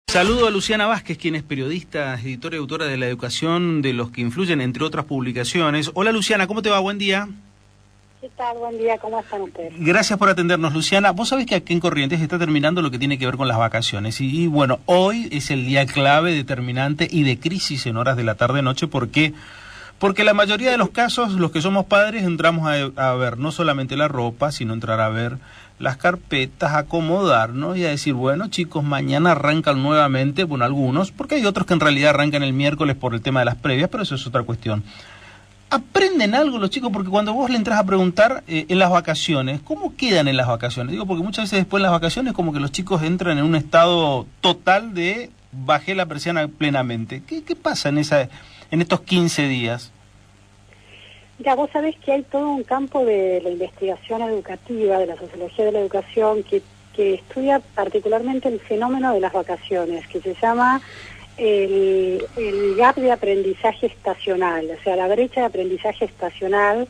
Saludo a Luciana Vázquez, quien es periodista, editora y autora de La Educación de los que influyen, entre otras publicaciones. Hola Luciana, ¿cómo te va? Buen día. ¿Qué tal? Buen día, ¿cómo están ustedes? Gracias por atendernos, Luciana. Vos sabés que aquí en Corrientes está terminando lo que tiene que ver con las vacaciones. Y bueno, hoy es el día clave, determinante y de crisis en horas de la tarde-noche. ¿Por qué? Porque la mayoría de los casos, los que somos padres, entramos a ver no solamente la ropa, sino entrar a ver las carpetas, acomodarnos y a decir, bueno, chicos, mañana arrancan nuevamente, bueno, algunos, porque hay otros que en realidad arrancan el miércoles por el tema de las previas, pero eso es otra cuestión. ¿Aprenden algo los chicos? Porque cuando vos le entras a preguntar en las vacaciones, ¿cómo quedan en las vacaciones? Digo, porque muchas veces después en las vacaciones como que los chicos entran en un estado total de bajé la persiana plenamente. ¿Qué pasa en estos 15 días? Ya, vos sabés que hay todo un campo de la investigación educativa, de la sociología de la educación, que estudia particularmente el fenómeno de las vacaciones, que se llama el gap de aprendizaje estacional, o sea, la brecha de aprendizaje estacional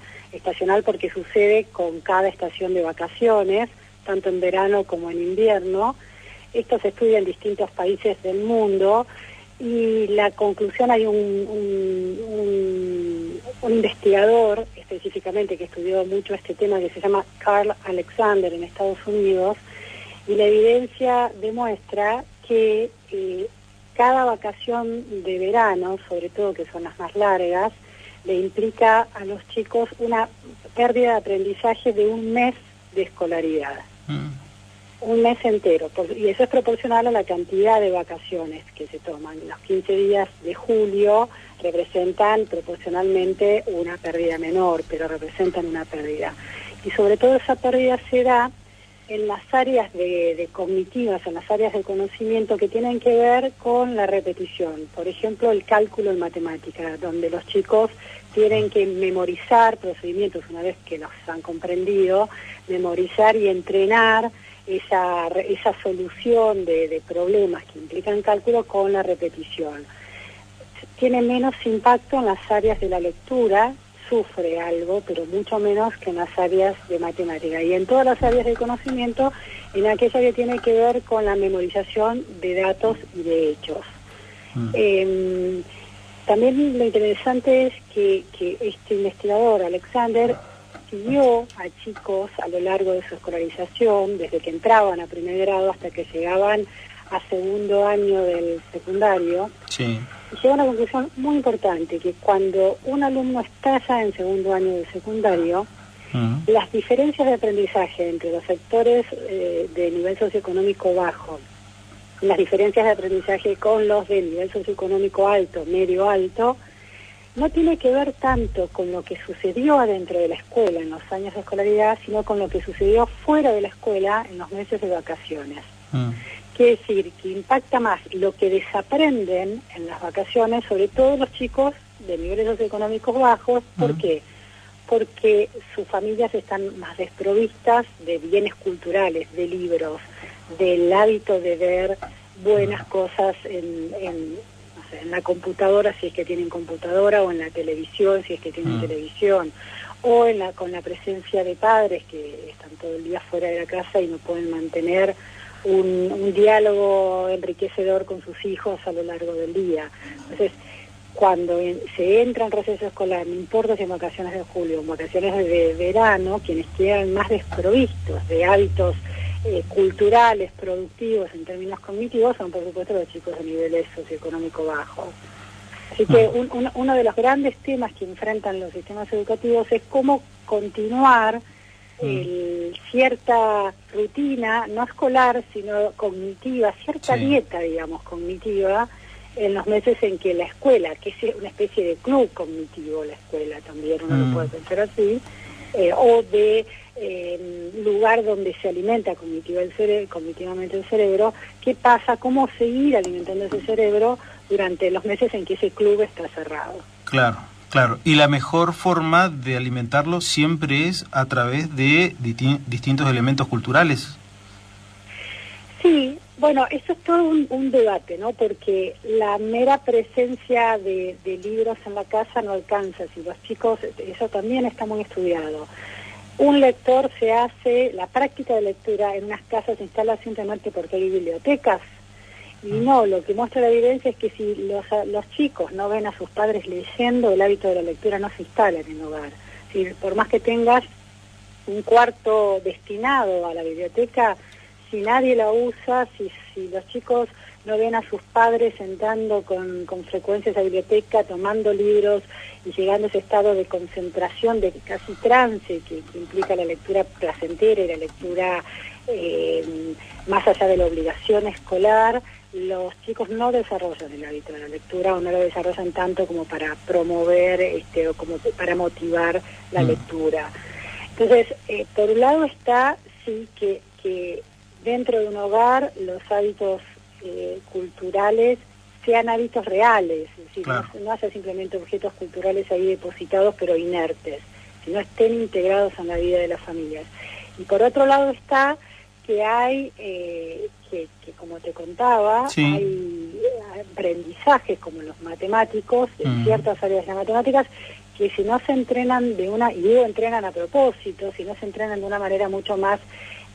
porque sucede con cada estación de vacaciones, tanto en verano como en invierno. Esto se estudia en distintos países del mundo y la conclusión, hay un investigador específicamente que estudió mucho este tema, que se llama Carl Alexander en Estados Unidos, y la evidencia demuestra que cada vacación de verano, sobre todo que son las más largas, le implica a los chicos una pérdida de aprendizaje de un mes de escolaridad. Un mes entero, y eso es proporcional a la cantidad de vacaciones que se toman. Los 15 días de julio representan proporcionalmente una pérdida menor, pero representan una pérdida. Y sobre todo esa pérdida se da en las áreas de cognitivas, en las áreas de conocimiento que tienen que ver con la repetición. Por ejemplo, el cálculo en matemática, donde los chicos tienen que memorizar procedimientos una vez que los han comprendido, memorizar y entrenar esa solución de problemas que implican cálculo con la repetición. Tiene menos impacto en las áreas de la lectura, sufre algo, pero mucho menos que en las áreas de matemática. Y en todas las áreas de conocimiento, en aquella que tiene que ver con la memorización de datos y de hechos. También lo interesante es que este investigador, Alexander, siguió a chicos a lo largo de su escolarización, desde que entraban a primer grado hasta que llegaban a segundo año del secundario. Sí. Y llegó a una conclusión muy importante, que cuando un alumno está ya en segundo año del secundario, las diferencias de aprendizaje entre los sectores de nivel socioeconómico bajo, las diferencias de aprendizaje con los de nivel socioeconómico alto, medio alto, no tiene que ver tanto con lo que sucedió adentro de la escuela en los años de escolaridad, sino con lo que sucedió fuera de la escuela en los meses de vacaciones. Quiere decir que impacta más lo que desaprenden en las vacaciones, sobre todo los chicos de niveles socioeconómicos bajos. ¿Por qué? Porque sus familias están más desprovistas de bienes culturales, de libros, del hábito de ver buenas cosas en la computadora, si es que tienen computadora, o en la televisión, si es que tienen televisión, o con la presencia de padres que están todo el día fuera de la casa y no pueden mantener un diálogo enriquecedor con sus hijos a lo largo del día. Entonces, cuando se entra en receso escolar, no importa si en vacaciones de julio o en vacaciones de verano, quienes quedan más desprovistos de hábitos culturales, productivos en términos cognitivos, son por supuesto los chicos de niveles socioeconómico bajos. Así que uno de los grandes temas que enfrentan los sistemas educativos es cómo continuar cierta rutina, no escolar, sino cognitiva, cierta dieta, digamos, cognitiva, en los meses en que la escuela, que es una especie de club cognitivo, la escuela también, uno lo puede pensar así, o de lugar donde se alimenta cognitivamente el cerebro. ¿Qué pasa? ¿Cómo seguir alimentando ese cerebro durante los meses en que ese club está cerrado? Claro, claro. Y la mejor forma de alimentarlo siempre es a través de distintos elementos culturales. Sí, bueno, eso es todo un debate, ¿no? Porque la mera presencia de libros en la casa no alcanza. Si los chicos, eso también está muy estudiado. Un lector se hace, la práctica de lectura en unas casas se instala simplemente porque hay bibliotecas Y no, lo que muestra la evidencia es que si los chicos no ven a sus padres leyendo, el hábito de la lectura no se instala en el hogar. Si, por más que tengas un cuarto destinado a la biblioteca, si nadie la usa, si los chicos no ven a sus padres sentando con frecuencia esa biblioteca, tomando libros y llegando a ese estado de concentración, de casi trance que implica la lectura placentera y la lectura más allá de la obligación escolar, los chicos no desarrollan el hábito de la lectura o no lo desarrollan tanto como para promover o como para motivar la lectura. Entonces, por un lado está, sí, que dentro de un hogar los hábitos culturales sean hábitos reales, es decir, claro, no haya simplemente objetos culturales ahí depositados pero inertes, sino estén integrados en la vida de las familias. Y por otro lado está que hay, que como te contaba, sí, hay aprendizajes como los matemáticos, en ciertas áreas de las matemáticas, que si no se entrenan y digo entrenan a propósito, si no se entrenan de una manera mucho más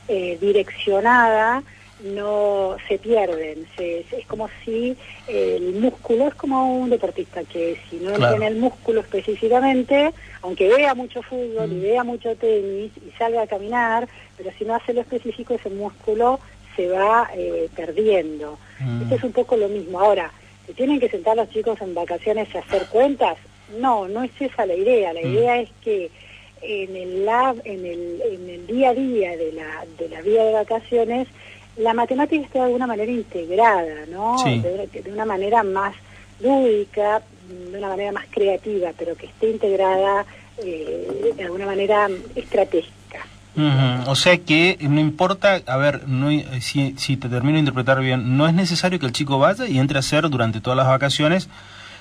direccionada, no se pierden. Es como si el músculo, es como un deportista que si no entrena el músculo específicamente, aunque vea mucho fútbol y vea mucho tenis y salga a caminar, pero si no hace lo específico, ese músculo se va perdiendo. Esto es un poco lo mismo. Ahora, ¿se tienen que sentar los chicos en vacaciones a hacer cuentas? No, no es esa la idea. La idea es que en el día a día de la vida de vacaciones, la matemática está de alguna manera integrada, ¿no? Sí. De una manera más lúdica, de una manera más creativa, pero que esté integrada de alguna manera estratégica. O sea que no importa, a ver, no, si te termino de interpretar bien, no es necesario que el chico vaya y entre a hacer durante todas las vacaciones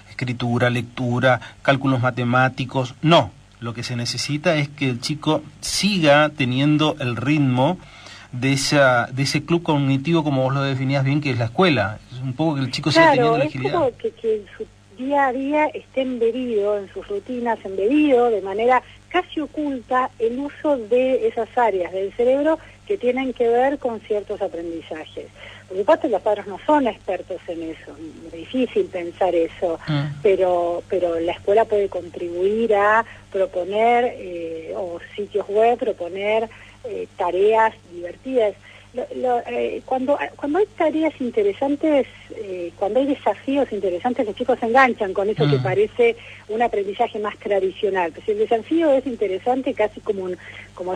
escritura, lectura, cálculos matemáticos, no. Lo que se necesita es que el chico siga teniendo el ritmo de ese club cognitivo, como vos lo definías bien, que es la escuela. Es un poco que el chico siga teniendo la agilidad. Claro, es como que en su día a día esté embebido, en sus rutinas, embebido de manera casi oculta el uso de esas áreas del cerebro que tienen que ver con ciertos aprendizajes. Por supuesto, los padres no son expertos en eso, es difícil pensar eso, pero la escuela puede contribuir a proponer, o sitios web, proponer tareas divertidas. Cuando hay tareas interesantes, cuando hay desafíos interesantes, los chicos se enganchan con eso que parece un aprendizaje más tradicional. Pues el desafío es interesante, casi como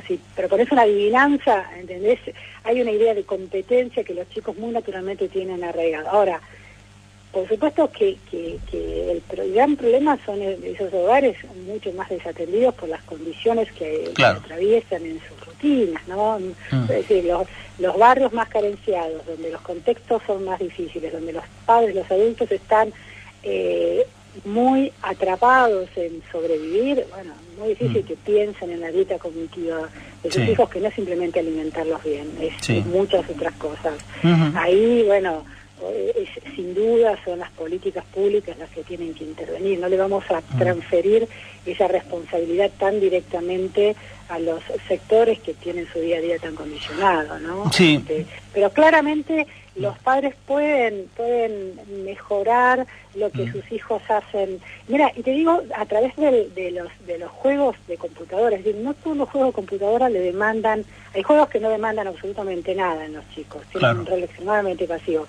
si propones una adivinanza, ¿entendés? Hay una idea de competencia que los chicos muy naturalmente tienen arraigada. Ahora, por supuesto que el gran problema son esos hogares mucho más desatendidos por las condiciones que atraviesan en sus rutinas, ¿no? Es decir, los barrios más carenciados, donde los contextos son más difíciles, donde los padres, los adultos están muy atrapados en sobrevivir, bueno, muy difícil que piensen en la dieta cognitiva de sus hijos, que no es simplemente alimentarlos bien, es muchas otras cosas. Ahí, bueno, sin duda son las políticas públicas las que tienen que intervenir. No le vamos a transferir esa responsabilidad tan directamente a los sectores que tienen su día a día tan condicionado, ¿no? Sí. Pero claramente los padres pueden mejorar lo que sus hijos hacen. Mira, y te digo, a través de los juegos de computadora, es decir, no todos los juegos de computadora le demandan, hay juegos que no demandan absolutamente nada en los chicos, tienen un rol extremadamente pasivo,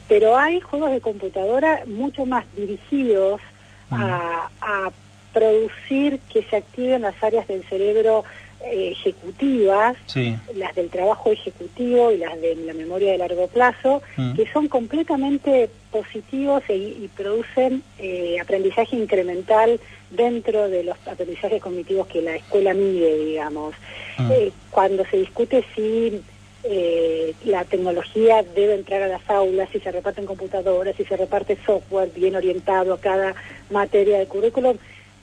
pero hay juegos de computadora mucho más dirigidos a producir que se activen las áreas del cerebro ejecutivas, las del trabajo ejecutivo y las de la memoria de largo plazo, que son completamente positivos y producen aprendizaje incremental dentro de los aprendizajes cognitivos que la escuela mide, digamos. Cuando se discute si la tecnología debe entrar a las aulas, si se reparten computadoras, si se reparte software bien orientado a cada materia del currículum,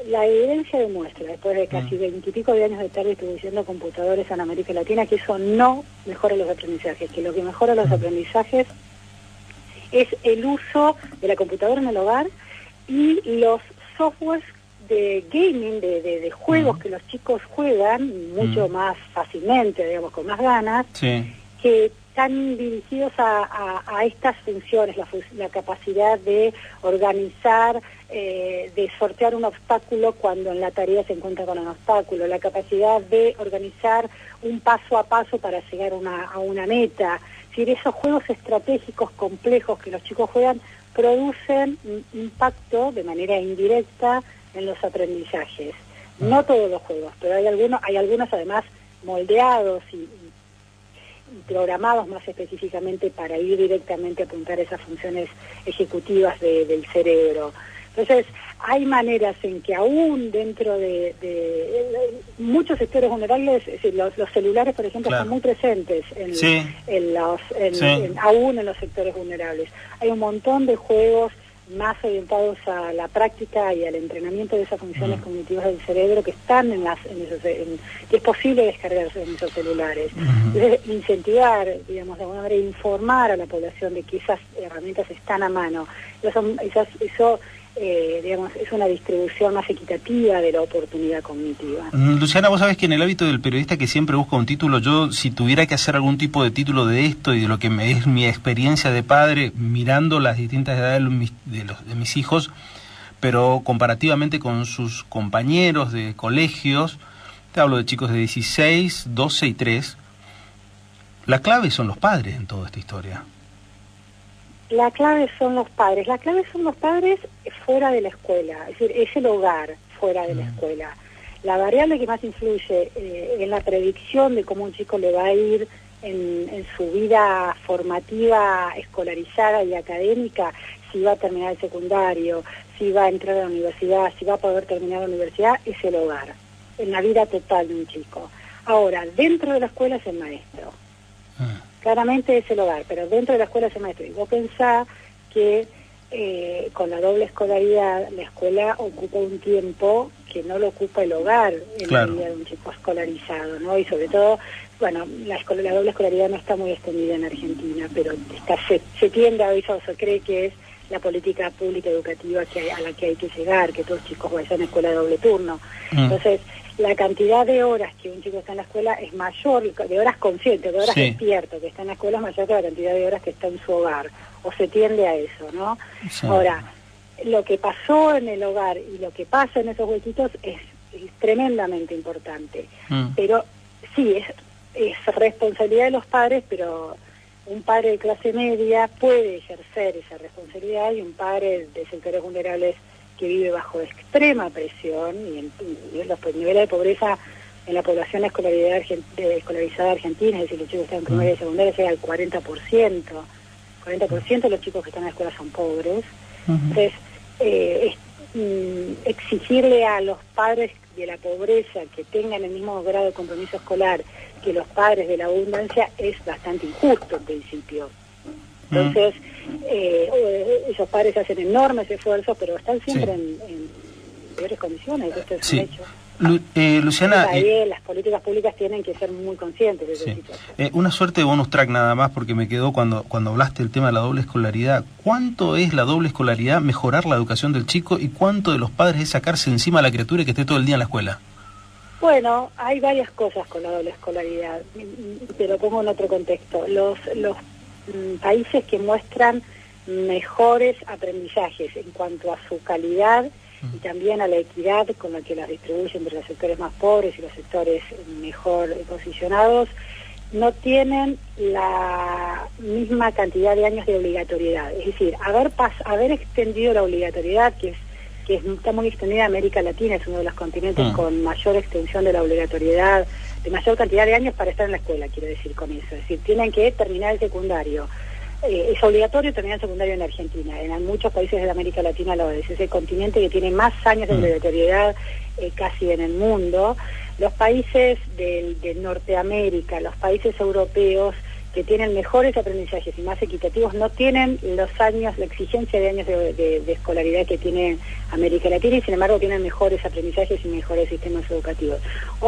la evidencia demuestra, después de casi 20 y pico de años de estar distribuyendo computadores en América Latina, que eso no mejora los aprendizajes, que lo que mejora los aprendizajes es el uso de la computadora en el hogar y los softwares de gaming, de juegos que los chicos juegan mucho más fácilmente, digamos, con más ganas, que están dirigidos a estas funciones, la capacidad de organizar, de sortear un obstáculo cuando en la tarea se encuentra con un obstáculo, la capacidad de organizar un paso a paso para llegar a una meta. Es decir, esos juegos estratégicos complejos que los chicos juegan producen un impacto de manera indirecta en los aprendizajes. No todos los juegos, pero hay algunos además moldeados y programados más específicamente para ir directamente a apuntar esas funciones ejecutivas del cerebro. Entonces, hay maneras en que aún dentro de muchos sectores vulnerables, es decir, los celulares, por ejemplo, están muy presentes aún en los sectores vulnerables. Hay un montón de juegos más orientados a la práctica y al entrenamiento de esas funciones cognitivas del cerebro que están que es posible descargarse en esos celulares. Entonces, incentivar, digamos, de alguna manera informar a la población de que esas herramientas están a mano. Eso digamos, es una distribución más equitativa de la oportunidad cognitiva. Luciana, vos sabés que en el hábito del periodista que siempre busca un título, yo si tuviera que hacer algún tipo de título de esto y de lo que es mi experiencia de padre, mirando las distintas edades de mis hijos, pero comparativamente con sus compañeros de colegios, te hablo de chicos de 16, 12 y 3, la clave son los padres en toda esta historia. La clave son los padres. La clave son los padres fuera de la escuela, es decir, es el hogar fuera de la escuela. La variable que más influye en la predicción de cómo un chico le va a ir en su vida formativa, escolarizada y académica, si va a terminar el secundario, si va a entrar a la universidad, si va a poder terminar la universidad, es el hogar, en la vida total de un chico. Ahora, dentro de la escuela es el maestro. Claramente es el hogar, pero dentro de la escuela es el maestro. Y vos pensás que con la doble escolaridad, la escuela ocupa un tiempo que no lo ocupa el hogar en la vida de un chico escolarizado, ¿no? Y sobre todo, bueno, la doble escolaridad no está muy extendida en Argentina, pero se tiende a eso, se cree que es la política pública educativa a la que hay que llegar, que todos los chicos vayan a escuela de doble turno. Entonces, la cantidad de horas que un chico está en la escuela es mayor, de horas conscientes, de horas despierto, que está en la escuela es mayor que la cantidad de horas que está en su hogar, o se tiende a eso, ¿no? Ahora, lo que pasó en el hogar y lo que pasa en esos huequitos es tremendamente importante. Pero sí, es responsabilidad de los padres, pero un padre de clase media puede ejercer esa responsabilidad y un padre de sectores vulnerables que vive bajo extrema presión y los niveles de pobreza en la población escolarizada argentina, es decir, los chicos que están en primaria y secundaria, llega al 40%. 40% de los chicos que están en la escuela son pobres. Entonces, exigirle a los padres de la pobreza que tengan el mismo grado de compromiso escolar que los padres de la abundancia es bastante injusto en principio. Entonces, esos padres hacen enormes esfuerzos, pero están siempre en peores condiciones. Esto es un hecho. Luciana, las políticas públicas tienen que ser muy conscientes de esa situación. Una suerte de bonus track nada más, porque me quedó cuando hablaste del tema de la doble escolaridad. ¿Cuánto es la doble escolaridad mejorar la educación del chico y cuánto de los padres es sacarse encima a la criatura y que esté todo el día en la escuela? Bueno, hay varias cosas con la doble escolaridad. Te lo pongo en otro contexto. Los países que muestran mejores aprendizajes en cuanto a su calidad y también a la equidad con la que las distribuye entre los sectores más pobres y los sectores mejor posicionados, no tienen la misma cantidad de años de obligatoriedad. Es decir, haber extendido la obligatoriedad, que está muy extendida en América Latina, es uno de los continentes con mayor extensión de la obligatoriedad, de mayor cantidad de años para estar en la escuela, quiero decir con eso. Es decir, tienen que terminar el secundario. Es obligatorio terminar el secundario en Argentina. En muchos países de América Latina lo es. Es el continente que tiene más años de obligatoriedad casi en el mundo. Los países de Norteamérica, los países europeos que tienen mejores aprendizajes y más equitativos, no tienen los años, la exigencia de años de escolaridad que tiene América Latina y sin embargo tienen mejores aprendizajes y mejores sistemas educativos.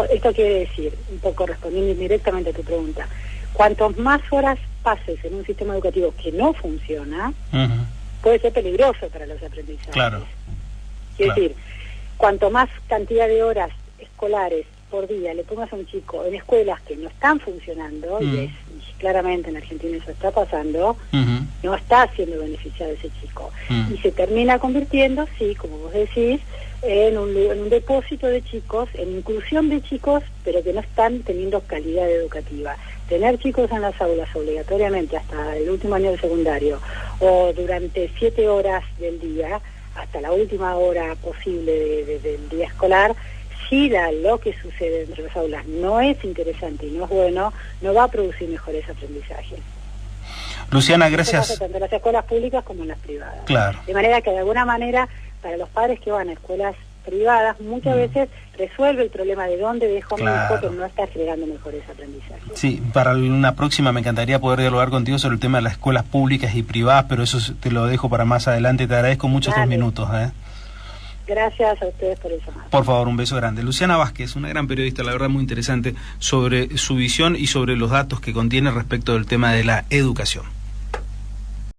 Esto quiere decir, un poco respondiendo indirectamente a tu pregunta, cuantos más horas pases en un sistema educativo que no funciona, puede ser peligroso para los aprendizajes. Claro. Quiere decir, cuanto más cantidad de horas escolares por día le pongas a un chico en escuelas que no están funcionando, y claramente en Argentina eso está pasando, no está siendo beneficiado ese chico. Y se termina convirtiendo, sí, como vos decís, en un depósito de chicos, en inclusión de chicos, pero que no están teniendo calidad educativa. Tener chicos en las aulas obligatoriamente hasta el último año del secundario, o durante 7 horas del día, hasta la última hora posible del día escolar, si lo que sucede dentro de las aulas no es interesante y no es bueno, no va a producir mejores aprendizajes. Luciana, gracias. Tanto en las escuelas públicas como en las privadas. Claro. De manera que de alguna manera, para los padres que van a escuelas privadas, muchas veces resuelve el problema de dónde dejo a mi hijo, pero no está generando mejores aprendizajes. Sí, para una próxima me encantaría poder dialogar contigo sobre el tema de las escuelas públicas y privadas, pero eso te lo dejo para más adelante. Te agradezco mucho estos minutos. Gracias a ustedes por eso. Por favor, un beso grande. Luciana Vázquez, una gran periodista, la verdad muy interesante, sobre su visión y sobre los datos que contiene respecto del tema de la educación.